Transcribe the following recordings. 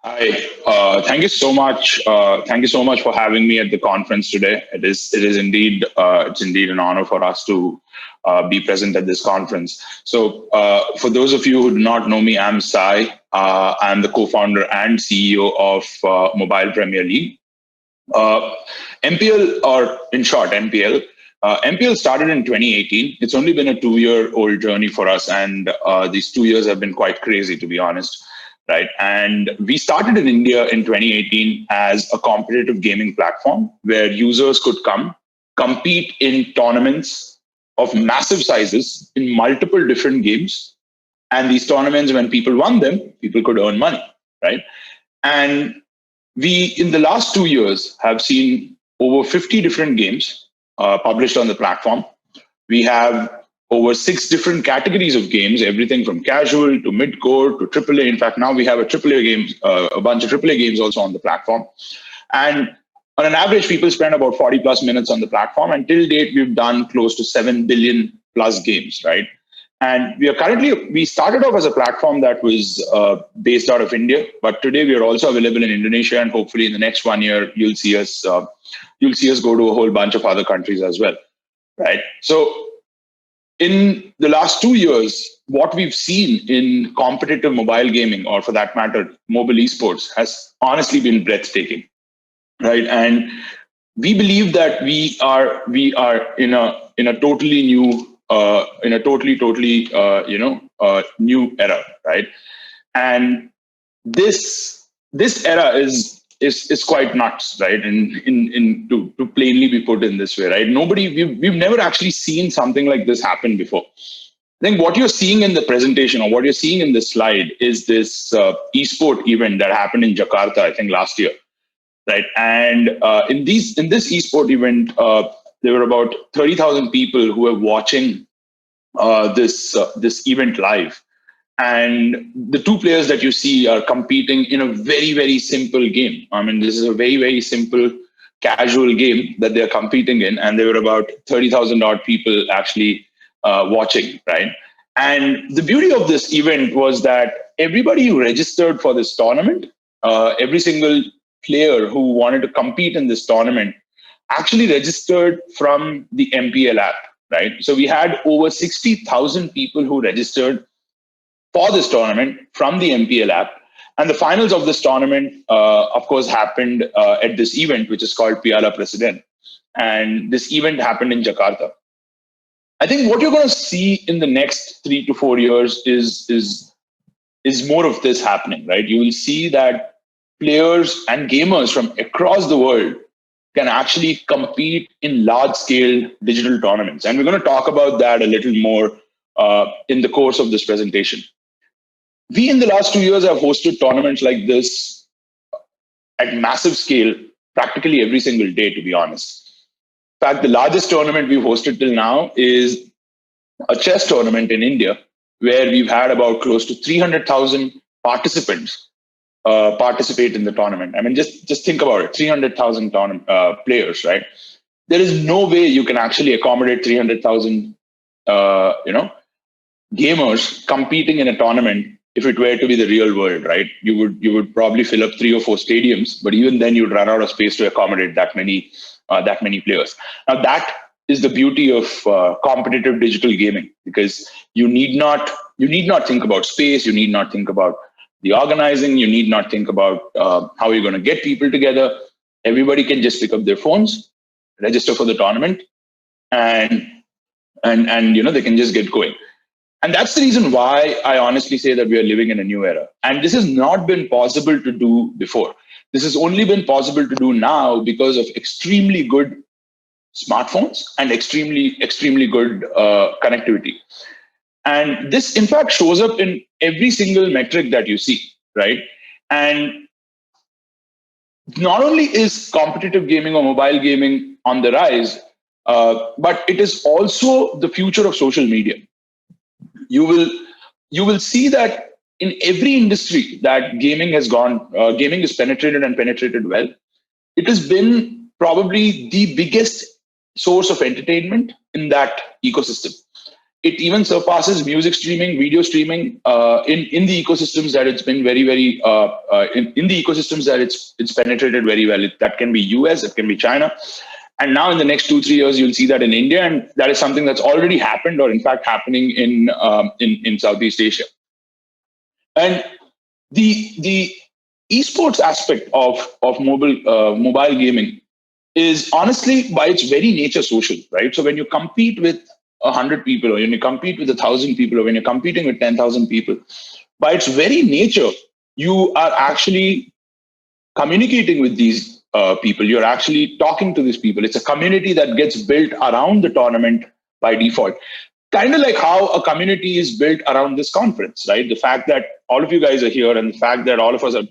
Hi, thank you so much. Thank you so much for having me at the conference today. It is indeed it's indeed an honor for us to be present at this conference. So, for those of you who do not know me, I'm Sai. I'm the co-founder and CEO of Mobile Premier League. Uh, MPL, or in short, MPL. MPL started in 2018. It's only been a 2-year-old journey for us, and these 2 years have been quite crazy, to be honest. Right, and we started in India in 2018 as a competitive gaming platform where users could come compete in tournaments of massive sizes in multiple different games. And these tournaments, when people won them, people could earn money, right? And we, in the last 2 years, have seen over 50 different games published on the platform. We have over 6 different categories of games, everything from casual to mid-core to AAA. In fact, now we have a bunch of AAA games also on the platform. And on an average, people spend about 40 plus minutes on the platform. And till date, we've done close to 7 billion plus games, right? And we started off as a platform that was based out of India, but today we are also available in Indonesia, and hopefully in the next 1 year you'll see us go to a whole bunch of other countries as well, right? So in the last 2 years, what we've seen in competitive mobile gaming, or for that matter, mobile esports, has honestly been breathtaking, right? And we believe that we are in a totally new new era, right? And this era is quite nuts, right? In to plainly be put in this way, right? We've never actually seen something like this happen before. I think what you're seeing in the presentation, or what you're seeing in this slide, is this esport event that happened in Jakarta, I think last year, right? And in this esport event, there were about 30,000 people who were watching this event live. And the two players that you see are competing in a very, very simple game. I mean, this is a very, very simple casual game that they're competing in. And there were about 30,000 odd people actually watching, right? And the beauty of this event was that everybody who registered for this tournament, every single player who wanted to compete in this tournament, actually registered from the MPL app, right? So we had over 60,000 people who registered for this tournament from the MPL app. And the finals of this tournament, of course, happened at this event, which is called Piala President. And this event happened in Jakarta. I think what you're going to see in the next 3 to 4 years is more of this happening, right? You will see that players and gamers from across the world can actually compete in large-scale digital tournaments. And we're going to talk about that a little more in the course of this presentation. We, in the last 2 years, have hosted tournaments like this at massive scale, practically every single day, to be honest. In fact, the largest tournament we've hosted till now is a chess tournament in India, where we've had about close to 300,000 participants participate in the tournament. I mean, just think about it, 300,000 players, right? There is no way you can actually accommodate 300,000, gamers competing in a tournament if it were to be the real world, right? You would probably fill up 3 or 4 stadiums, but even then you'd run out of space to accommodate that many players. Now that is the beauty of competitive digital gaming, because you need not think about space, you need not think about the organizing, you need not think about how you're going to get people together. Everybody can just pick up their phones, register for the tournament, and they can just get going. And that's the reason why I honestly say that we are living in a new era. And this has not been possible to do before. This has only been possible to do now because of extremely good smartphones and extremely good connectivity. And this, in fact, shows up in every single metric that you see, right? And not only is competitive gaming or mobile gaming on the rise, but it is also the future of social media. You will see that in every industry that gaming has penetrated well. It has been probably the biggest source of entertainment in that ecosystem. it even surpasses music streaming, video streaming in the ecosystems that it's been very in the ecosystems that it's penetrated very well. That can be US, it can be China, and now in the next 2-3 years you'll see that in India, and that is something that's already happened, or in fact happening in Southeast Asia. And the esports aspect of mobile gaming is honestly by its very nature social, right? So when you compete with 100 people, or when you compete with 1,000 people, or when you're competing with 10,000 people, by its very nature, you are actually communicating with these people. You're actually talking to these people. It's a community that gets built around the tournament by default. Kind of like how a community is built around this conference, right? The fact that all of you guys are here, and the fact that all of us are,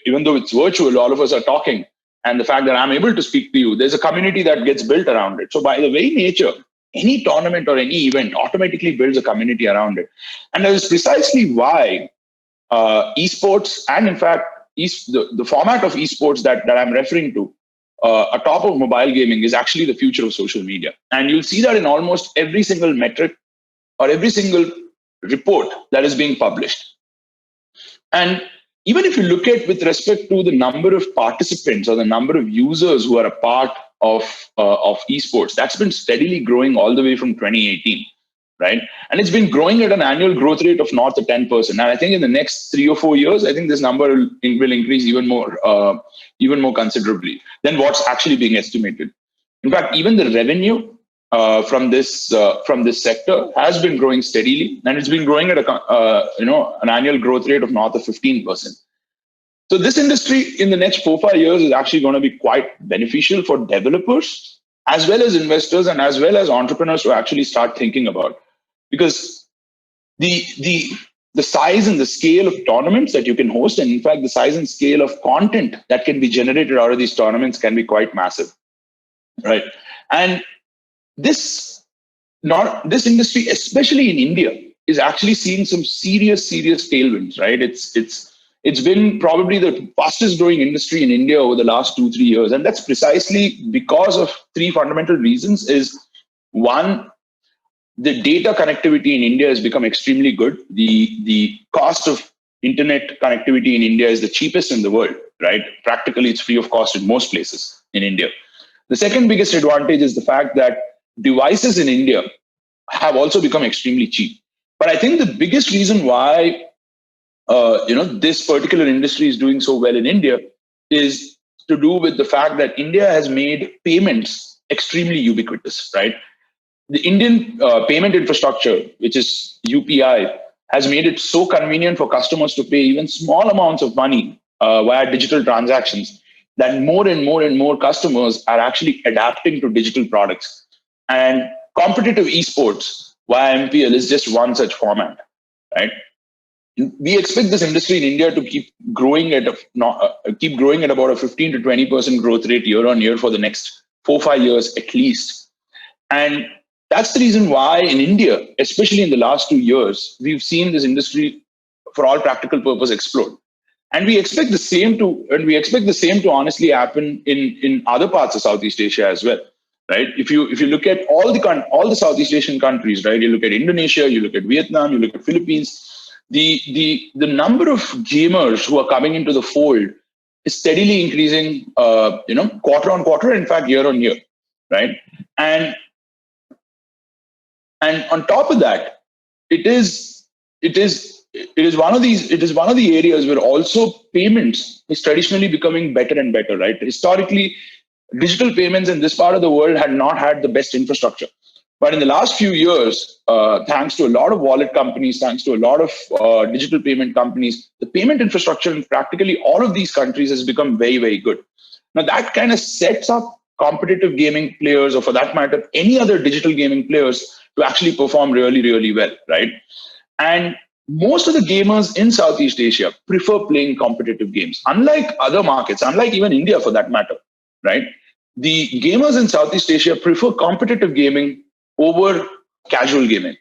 even though it's virtual, all of us are talking, and the fact that I'm able to speak to you, there's a community that gets built around it. So by the very nature, any tournament or any event automatically builds a community around it. And that is precisely why esports, and in fact, the format of esports that I'm referring to, atop of mobile gaming, is actually the future of social media. And you'll see that in almost every single metric or every single report that is being published. And even if you look at with respect to the number of participants or the number of users who are a part of esports, that's been steadily growing all the way from 2018, right? And it's been growing at an annual growth rate of north of 10%. And I think in the next 3 or 4 years, I think this number will increase even more considerably than what's actually being estimated. In fact, even the revenue from this sector has been growing steadily, and it's been growing at an annual growth rate of north of 15%. So this industry in the next 4-5 years is actually going to be quite beneficial for developers, as well as investors, and as well as entrepreneurs to actually start thinking about, because the size and the scale of tournaments that you can host, and in fact the size and scale of content that can be generated out of these tournaments can be quite massive, right? And this industry, especially in India, is actually seeing some serious tailwinds, right? It's been probably the fastest growing industry in India over the last 2-3 years. And that's precisely because of 3 fundamental reasons. Is one, the data connectivity in India has become extremely good. The cost of internet connectivity in India is the cheapest in the world, right? Practically, it's free of cost in most places in India. The second biggest advantage is the fact that devices in India have also become extremely cheap. But I think the biggest reason why this particular industry is doing so well in India is to do with the fact that India has made payments extremely ubiquitous, right? The Indian payment infrastructure, which is UPI, has made it so convenient for customers to pay even small amounts of money via digital transactions that more and more customers are actually adapting to digital products. And competitive esports via MPL is just one such format, right? We expect this industry in India to keep growing at about a 15 to 20% growth rate year on year for the next 4-5 years at least. And that's the reason why in India, especially in the last 2 years, we've seen this industry, for all practical purpose, explode. And we expect the same to honestly happen in other parts of Southeast Asia as well, right? If you look at all the Southeast Asian countries, right? You look at Indonesia, you look at Vietnam, you look at Philippines. The number of gamers who are coming into the fold is steadily increasing, quarter on quarter, in fact, year on year, right? And on top of that, it is one of the areas where also payments is traditionally becoming better and better, right? Historically, digital payments in this part of the world had not had the best infrastructure. But in the last few years, thanks to a lot of wallet companies, thanks to a lot of digital payment companies, the payment infrastructure in practically all of these countries has become very, very good. Now that kind of sets up competitive gaming players, or for that matter, any other digital gaming players, to actually perform really, really well, right? And most of the gamers in Southeast Asia prefer playing competitive games. Unlike other markets, unlike even India for that matter, right? The gamers in Southeast Asia prefer competitive gaming over casual gaming.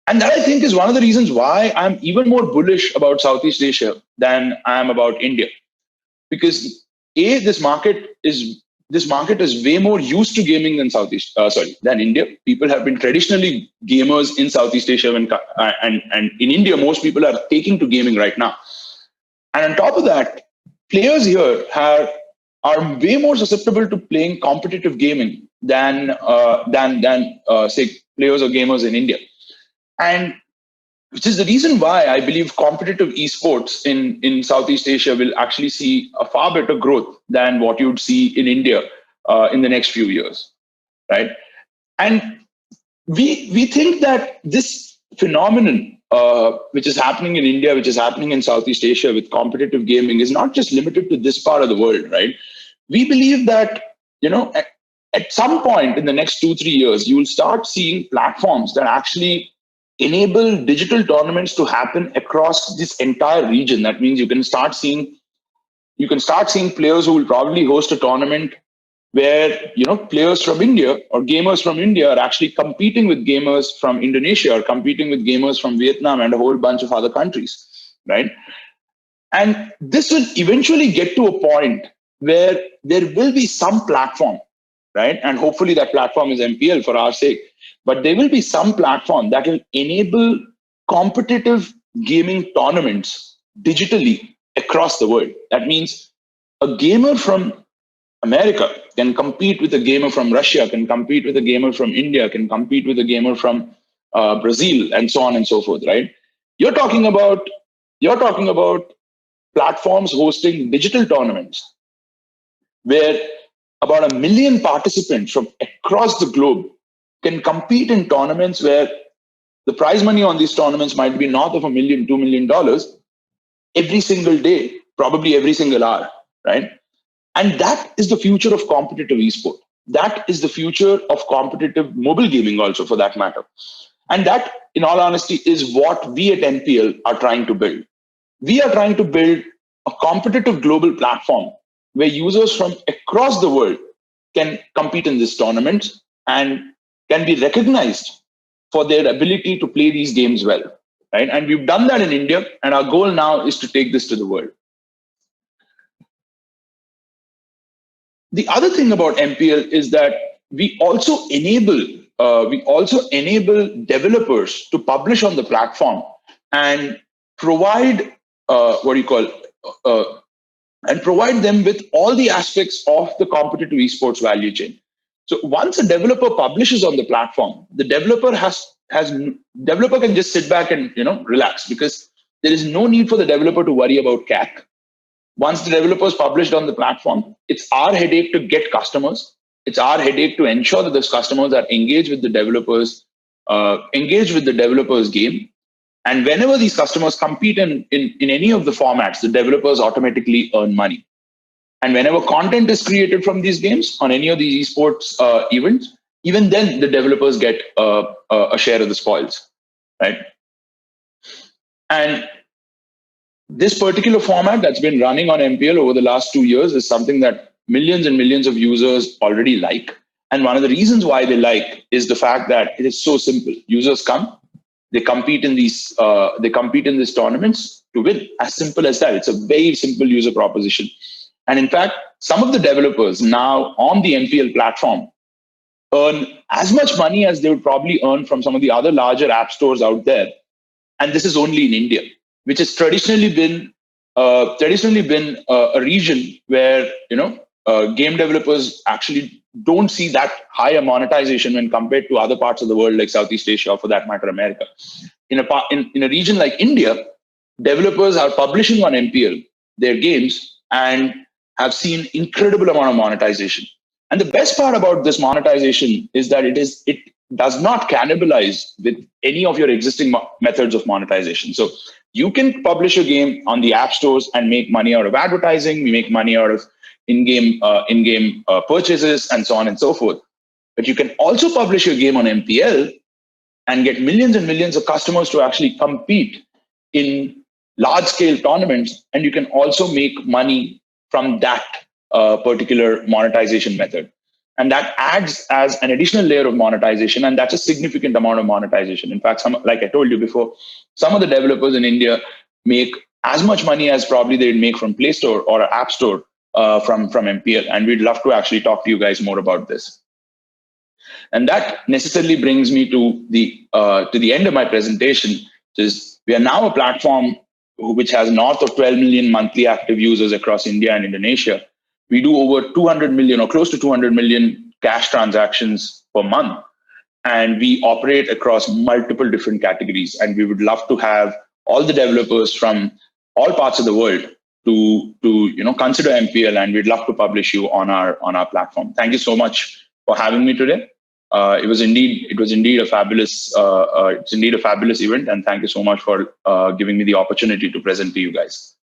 And that, I think, is one of the reasons why I'm even more bullish about Southeast Asia than I am about India. Because this market is this market is way more used to gaming than than India. People have been traditionally gamers in Southeast Asia, and in India, most people are taking to gaming right now. And on top of that, players here are way more susceptible to playing competitive gaming than say players or gamers in India, and which is the reason why I believe competitive esports in Southeast Asia will actually see a far better growth than what you'd see in India in the next few years, right? And we think that this phenomenon, which is happening in India, which is happening in Southeast Asia with competitive gaming, is not just limited to this part of the world, right? We believe that, at some point in the next 2-3 years, you will start seeing platforms that actually enable digital tournaments to happen across this entire region. That means you can start seeing players who will probably host a tournament where players from India or gamers from India are actually competing with gamers from Indonesia or competing with gamers from Vietnam and a whole bunch of other countries, right? And this will eventually get to a point where there will be some platform, right? And hopefully that platform is MPL for our sake. But there will be some platform that will enable competitive gaming tournaments digitally across the world. That means a gamer from America can compete with a gamer from Russia, can compete with a gamer from India, can compete with a gamer from Brazil, and so on and so forth, right? You're talking about platforms hosting digital tournaments where about 1 million participants from across the globe can compete in tournaments where the prize money on these tournaments might be north of $1 million, $2 million every single day, probably every single hour, right? And that is the future of competitive esport. That is the future of competitive mobile gaming also, for that matter. And that, in all honesty, is what we at MPL are trying to build. We are trying to build a competitive global platform where users from across the world can compete in these tournaments and can be recognized for their ability to play these games well, right? And we've done that in India, and our goal now is to take this to the world. The other thing about MPL is that we also enable developers to publish on the platform and provide provide them with all the aspects of the competitive esports value chain. So once a developer publishes on the platform, the developer can just sit back and relax, because there is no need for the developer to worry about CAC. Once the developer is published on the platform, it's our headache to get customers. It's our headache to ensure that those customers are engaged with the developers game. And whenever these customers compete in any of the formats, the developers automatically earn money. And whenever content is created from these games on any of these esports events, even then the developers get a share of the spoils, right? And this particular format that's been running on MPL over the last 2 years is something that millions and millions of users already like. And one of the reasons why they like is the fact that it is so simple. Users come, they compete in these tournaments to win. As simple as that. It's a very simple user proposition. And in fact, some of the developers now on the MPL platform earn as much money as they would probably earn from some of the other larger app stores out there. And this is only in India, which has traditionally been a region where game developers actually don't see that higher monetization when compared to other parts of the world like Southeast Asia, or for that matter, America. In a region like India, developers are publishing on MPL their games and have seen incredible amount of monetization. And the best part about this monetization is that it does not cannibalize with any of your existing methods of monetization. So you can publish a game on the app stores and make money out of advertising. We make money out of in-game purchases and so on and so forth. But you can also publish your game on MPL and get millions and millions of customers to actually compete in large-scale tournaments, and you can also make money from that particular monetization method. And that adds as an additional layer of monetization, and that's a significant amount of monetization. In fact, like I told you before, some of the developers in India make as much money as probably they'd make from Play Store or an App Store from MPL, and we'd love to actually talk to you guys more about this. And that necessarily brings me to the end of my presentation, which is we are now a platform which has north of 12 million monthly active users across India and Indonesia. We do over 200 million or close to 200 million cash transactions per month, and we operate across multiple different categories. And we would love to have all the developers from all parts of the world to consider MPL, and we'd love to publish you on our platform. Thank you so much for having me today. It was indeed a fabulous event, and thank you so much for giving me the opportunity to present to you guys.